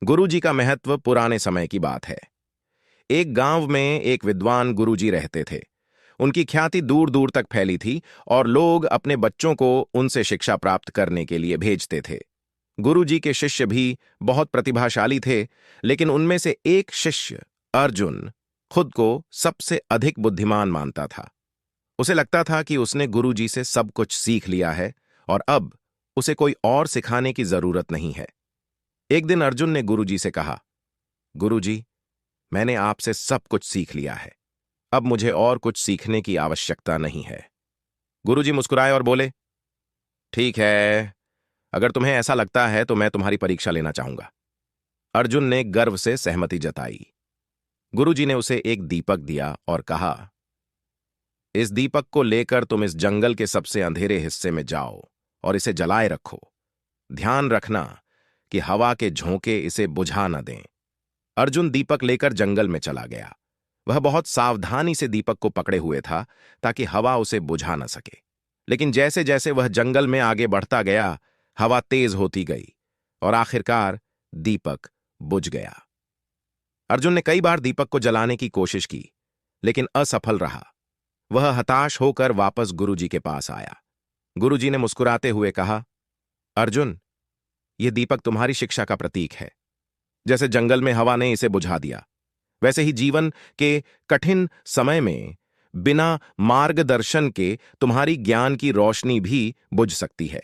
गुरुजी का महत्व पुराने समय की बात है। एक गांव में एक विद्वान गुरुजी रहते थे। उनकी ख्याति दूर दूर तक फैली थी और लोग अपने बच्चों को उनसे शिक्षा प्राप्त करने के लिए भेजते थे। गुरुजी के शिष्य भी बहुत प्रतिभाशाली थे, लेकिन उनमें से एक शिष्य अर्जुन खुद को सबसे अधिक बुद्धिमान मानता था। उसे लगता था कि उसने गुरुजी से सब कुछ सीख लिया है और अब उसे कोई और सिखाने की जरूरत नहीं है। एक दिन अर्जुन ने गुरुजी से कहा, गुरुजी, मैंने आपसे सब कुछ सीख लिया है, अब मुझे और कुछ सीखने की आवश्यकता नहीं है। गुरुजी मुस्कुराए और बोले, ठीक है, अगर तुम्हें ऐसा लगता है तो मैं तुम्हारी परीक्षा लेना चाहूंगा। अर्जुन ने गर्व से सहमति जताई। गुरुजी ने उसे एक दीपक दिया और कहा, इस दीपक को लेकर तुम इस जंगल के सबसे अंधेरे हिस्से में जाओ और इसे जलाए रखो। ध्यान रखना कि हवा के झोंके इसे बुझा न दें। अर्जुन दीपक लेकर जंगल में चला गया। वह बहुत सावधानी से दीपक को पकड़े हुए था ताकि हवा उसे बुझा न सके। लेकिन जैसे जैसे वह जंगल में आगे बढ़ता गया, हवा तेज होती गई और आखिरकार दीपक बुझ गया। अर्जुन ने कई बार दीपक को जलाने की कोशिश की, लेकिन असफल रहा। वह हताश होकर वापस गुरुजी के पास आया। गुरुजी ने मुस्कुराते हुए कहा, अर्जुन, यह दीपक तुम्हारी शिक्षा का प्रतीक है। जैसे जंगल में हवा ने इसे बुझा दिया, वैसे ही जीवन के कठिन समय में बिना मार्गदर्शन के तुम्हारी ज्ञान की रोशनी भी बुझ सकती है।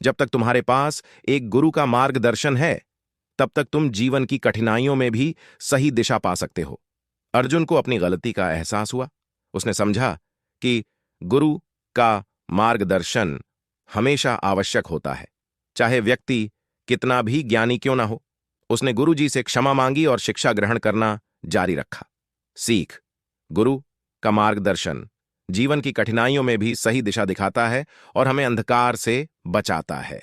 जब तक तुम्हारे पास एक गुरु का मार्गदर्शन है, तब तक तुम जीवन की कठिनाइयों में भी सही दिशा पा सकते हो। अर्जुन को अपनी गलती का एहसास हुआ। उसने समझा कि गुरु का मार्गदर्शन हमेशा आवश्यक होता है, चाहे व्यक्ति कितना भी ज्ञानी क्यों ना हो। उसने गुरुजी से क्षमा मांगी और शिक्षा ग्रहण करना जारी रखा। सीख: गुरु का मार्गदर्शन जीवन की कठिनाइयों में भी सही दिशा दिखाता है और हमें अंधकार से बचाता है।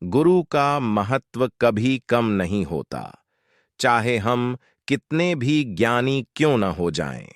गुरु का महत्व कभी कम नहीं होता, चाहे हम कितने भी ज्ञानी क्यों न हो जाएं।